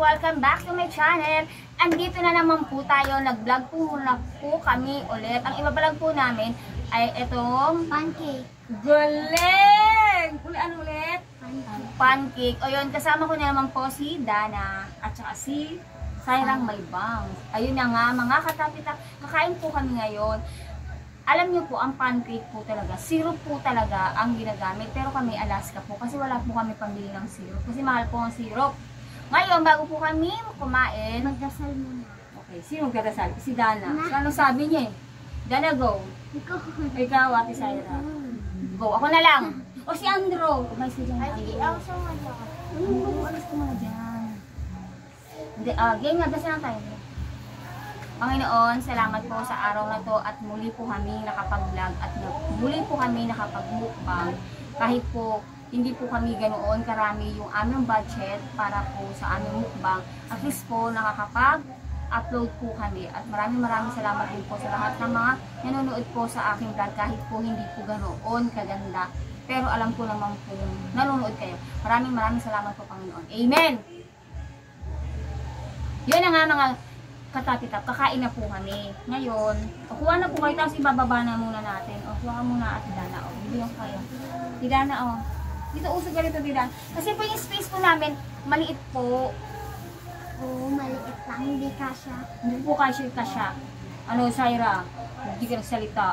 welcome back to my channel. Andito na naman po tayo, nag-vlog po muna po kami ulit. Ang ibablog po namin ay itong pancake. Galing! Ano ulit? Pancake. Pancake. O yun, kasama ko na naman po si Dana at saka si Sairang Maybang. Ayun na nga, mga katapita, kakain po kami ngayon. Alam niyo po, ang pancake po talaga, syrup po talaga ang ginagamit. Pero kami Alaska po, kasi wala po kami pambili ng syrup. Kasi mahal po ang syrup. Ngayon, bago po kami kumain, Magdasal muna. okay, sino magdadasal? Si Dana. So, ano sabi niya eh? Dana, go. Ikaw, Ate Saira. Go. Ako na lang. O si Andrew. May si Dana. Ay, sige, ako sa mga. Alis ko muna dyan. Hindi, game nga, dasal lang tayo. Panginoon, salamat po sa araw na to at muli po kami nakapag-vlog at muli po kami nakapag-mukbang. Kahit po hindi po kami ganoon karami yung aming budget para po sa aming mukbang. At least po nakakapag-upload po kami. At maraming salamat din po sa lahat ng mga nanonood po sa aking vlog kahit po hindi po ganoon kaganda. Pero alam ko naman po nanonood kayo. Maraming salamat po, Panginoon. Amen! Yun na nga mga katapitap, kakain na po kami. Ngayon, kuha na po kayo, tapos ibababa na muna natin. O, kuha ka muna Ate Dana. O, bibigyan ko kayo. Ate Dana, o. Dito usog ka rito, Ate Dana. Kasi po yung space po namin, maliit po. Oo, maliit lang. Hindi kasya. Hindi po kasya. Ano, Saira? Hindi ka nagsalita.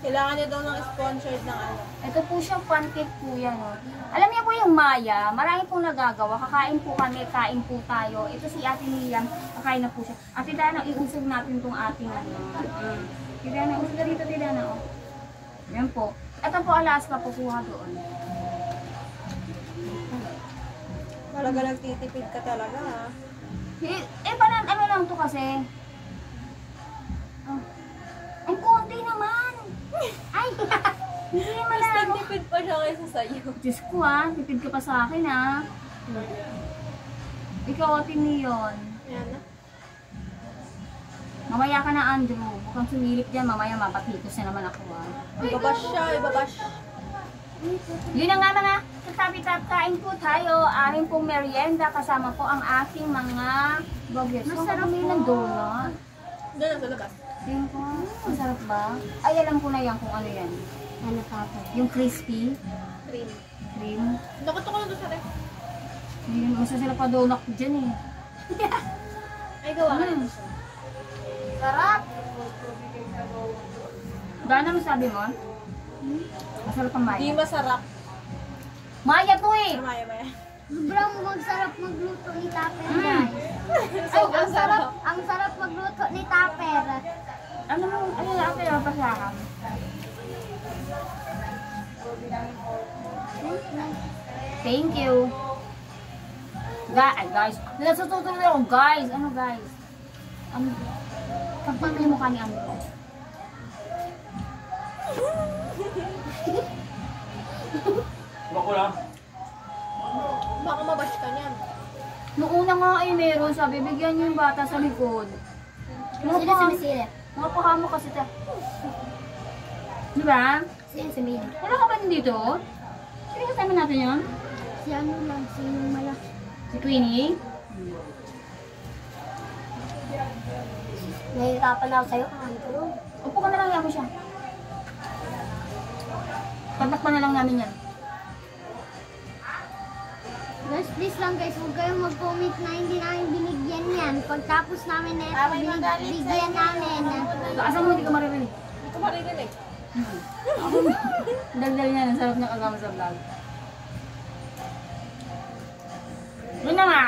Kailangan niya daw ng sponsored ng ano. Ito po siya, pancake po yan. O. Alam niyo po yung Maya, marami pong nagagawa. Kakain po kami, kain po tayo. Ito si Ate Liam, kakain na po siya. Ate Dana, iusog natin itong ating ano. Ate Dana, usog na dito, Ate Dana. O. Yan po. Ito po, Alaska po, kuha doon. Talaga nagtitipid ka talaga ha. Panan, ano lang to kasi. Oh. Ang konti naman. Ay, hindi naman Mas ako. nagtipid pa siya kaysa sa'yo. Diyos ko tipid ka pa sa akin Ikaw, Ate Neon. Yan na. Mamaya ka na, Andrew. Bukang sumilip dyan, mamaya mapatikos na naman ako Ibabash siya, ibabash. Yun na nga mga katapitap, kain po tayo. Amin pong merienda kasama po ang aking mga bagets. Masarap po ng donut. Doon sa labas. Tingin ko, masarap ba? Ay, alam ko na yan kung ano yan. Ano pa po? Yung crispy. Cream. Cream. Nakot ko lang doon sa ref. Yun, masasarap pa donut dyan eh. Ay, gawa ka Mm. na siya. Sarap! Gana mo sabi mo? Masarap ang Hindi maya. masarap. Maya to eh! Maya, maya. Sobrang magsarap magluto ni Tupper, Mm. guys. Ay, Sobrang sarap. ang sarap magluto ni Tupper. Ano na ako yung pasakan? Thank you. Guys, nasatutunan ako guys. Ano guys? Kapag yung mukha ni Andrew. Bako lang. Baka mabash ka niyan. Noong una nga ay meron, sabi bigyan niyo yung bata sa likod. Sino sumisilip? Mga pahamo kasi ta. Diba? Sino sumisilip? Wala ka ba dito? Sino kasama natin yun? Si ano lang, si yung malaki. Si Queenie? Nahihirapan ako sa'yo, kakain ko lang. Upo ka na lang, yamo siya. Tatakpan na lang namin yan. Guys, please lang guys, huwag kayong mag-comment na hindi namin binigyan yan. Pagtapos namin na ito, binigyan namin. Asan mo, hindi ka maririnig. Hindi ko maririnig. Daldal niya, ang sarap niya kasama sa vlog. Yun na nga.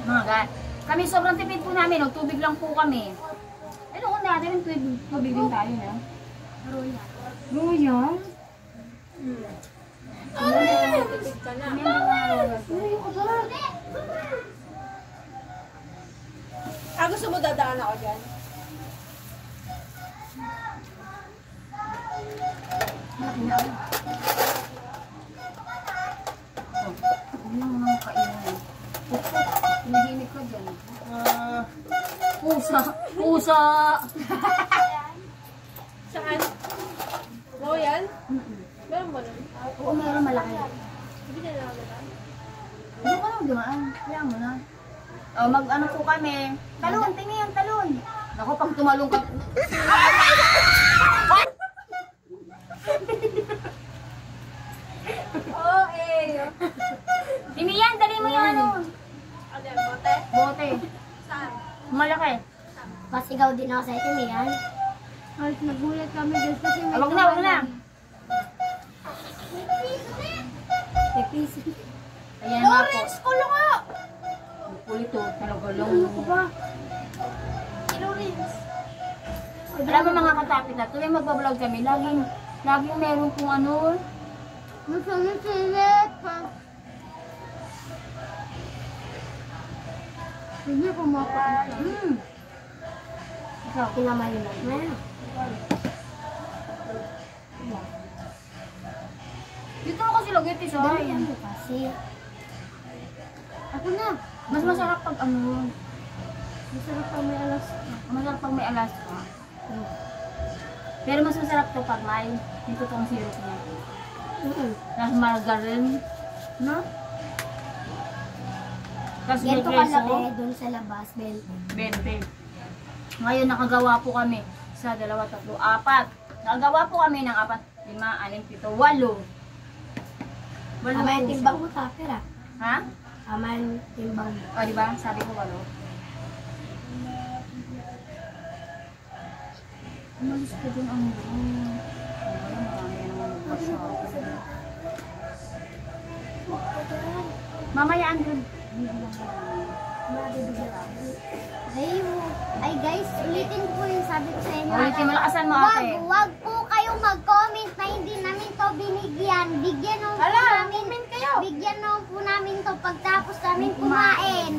Mga guys, kami sobrang tipid po namin, tubig lang po kami. Eh, noon natin yung tubig din tayo na. Royal. Royal? Nagtitipid ka na. Gusto mo dadaan ako dyan? Huwag mo nang kainin. Hinahimik ka dyan. Pusa! Pusa! Saan? Royal? Meron ba nun? Oo, meron malaki. Hindi na lang. dumaan. Kaya mo na. O, mag-ano po kami. Talon, tingin yung talon. Naku, pag tumalong ka... Oo, eh. Timiyan, dali mo yung ano. Bote. Malaki. Pasigaw din ako sa itim yan. Ay, nagulat kami guys kasi may Wag na, wag na. piso. Ayan nga po. Kulo ko! Kulit to, talaga lang. Ano ko ba? Lawrence. Alam mo mga katapit na, tuwing magbablog kami, laging meron pong ano. Masama silit pa. Hindi ko mapa. Ikaw. Kinamayin lang. Meron. Dito mo kasi lagay ito sa Dami ano kasi. Ako na. Mas masarap pag ano. Masarap pag may alas. Masarap pag may alas ka. Pero mas masarap to pag may dito tong syrup niya. Tapos margarine. No? Tapos may Ganito queso. kalaki doon sa labas, 20. 20. Ngayon nakagawa po kami sa 2, 3, 4. Nakagawa po kami ng 4, 5, 6, 7, 8. Tama yung timbang mo, Tapper ah. Ha? Tama yung timbang mo. O, diba? Sabi ko 8. Umalis ka dun ang marami naman magpasok. Mamaya andun. Ay guys, ulitin ko po yung sabi ko sa inyo. Ulitin mo, lakasan mo, ate. Wag po kayong mag-comment na hindi namin to binigyan. Bigyan naman po namin. Bigyan naman po namin to pagtapos namin kumain.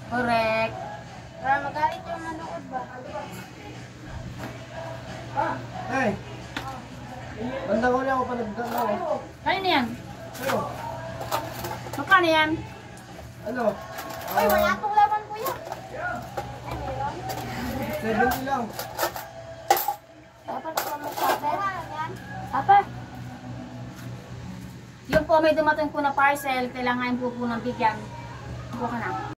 Correct. Para magalit yung manood ba? Hey! Banda ko lang ako pa nagdala ako. Kanino yan? Ano? Magkano yan? Ano? Ay, wala pong laman po yan. 70 lang. Dapat po mag-cover. Papa. Yung po may dumating po na parcel, kailangan po ng bigyan. Buka ka na.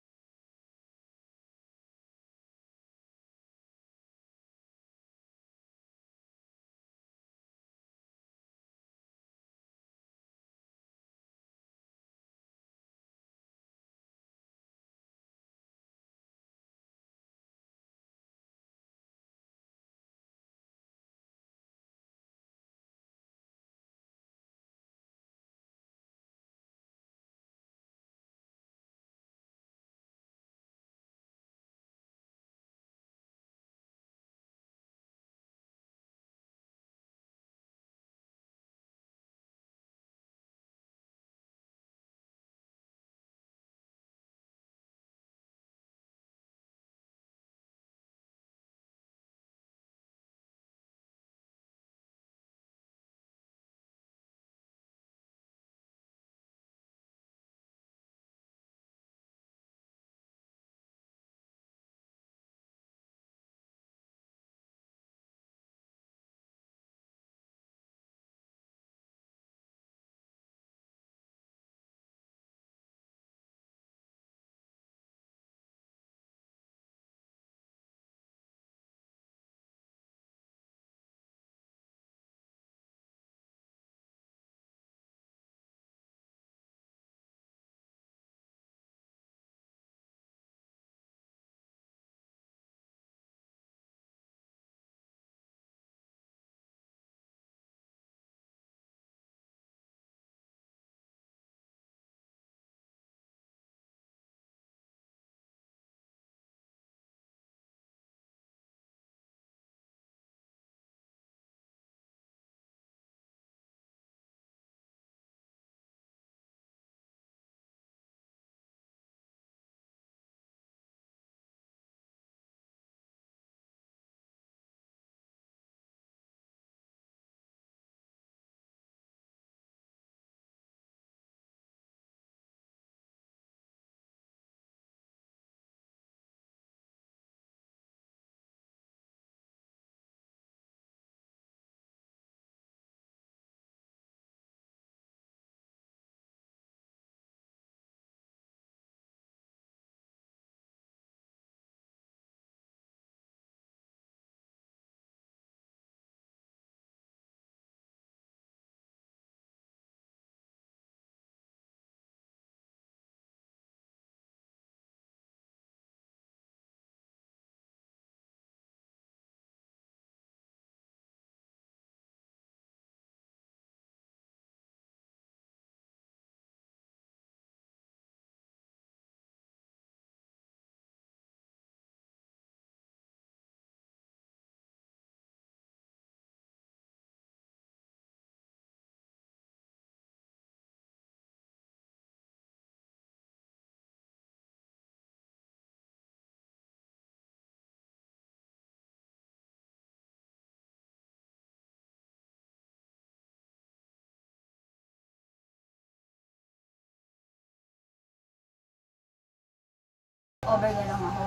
over na lang ako.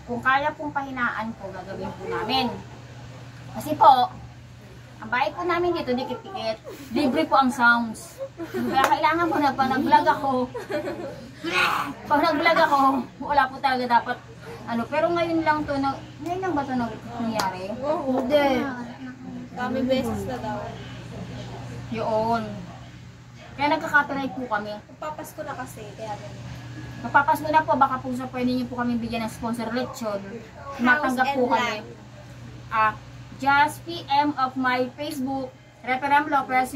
Kung kaya pong pahinaan po, gagawin po namin. Kasi po, ang bahay po namin dito, dikit-dikit. Libre po ang sounds. Kaya kailangan po na pag nag-vlog ako, wala po talaga dapat, ano, pero ngayon lang to, ngayon lang ba to nangyari? Hindi. Kami beses na daw. Yun. Kaya nagka-copyright po kami. Papasko na kasi, kaya ganun. Mapapasko na po, baka po sa pwede niyo po kami bigyan ng sponsor lechon. Tumatanggap po kami. Just PM of my Facebook, Referem Lopez,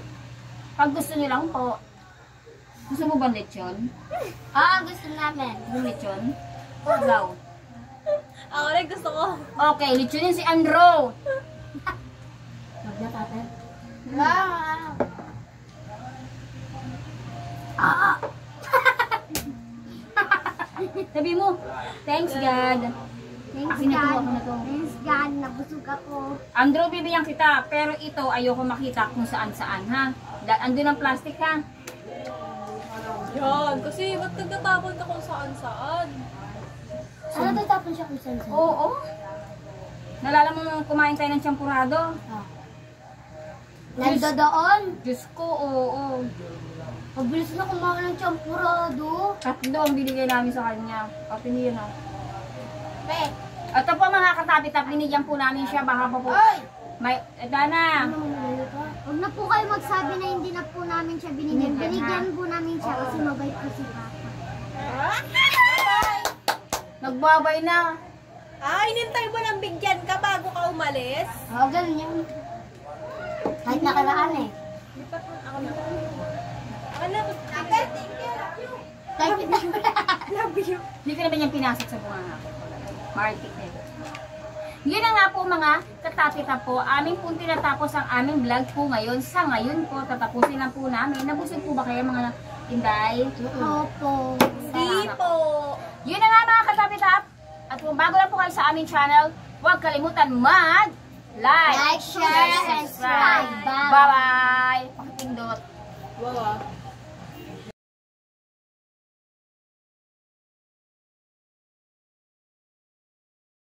094774978778. Pag gusto niyo lang po. Gusto mo ba lechon? Gusto namin. Gusto mo lechon? Daw. Ako rin gusto ko. Okay, lechonin si Andrew. Wag na tatay. Sabi mo, thanks God. Thanks Akin na to, God. ako na to. Thanks God, nabusog ako. Andrew, bibigyan kita. Pero ito, ayoko makita kung saan-saan, ha? Andun ang plastic, ha? Yan, kasi ba't nagtatapon ka kung saan-saan? Ano tatapon siya kung saan? Oo. Nalala mo nung kumain tayo ng champurado? Nandoon. Diyos ko, oo. Mabilis na kumain ng champurado. 3 ang binigay namin sa kanya. Pati niya na. Pe. Ito po mga katapit-tap, binigyan po namin siya. Baka pa po. May, Dana. Huwag na po kayo magsabi na hindi na po namin siya binigyan. Binigyan po namin siya kasi mabait po si Papa. Nagbabay na. Inintay mo nang bigyan ka bago ka umalis? Oo, ganun yan. Kahit nakaraan eh. Ako na. Kahit Love you. Hindi ka naman yung pinasok sa bunga. Market eh. Yun na nga po mga katapita po. Aming po tinatapos ang aming vlog po ngayon. Sa ngayon po, tatapusin na po namin. Nabusog po ba kayo mga Inday? Opo. Di po. Yun na nga mga katapitap. At kung bago lang po kayo sa aming channel, huwag kalimutan mag-like, Like, share, and subscribe. Bye. Bye-bye! Pakipindot. Wow.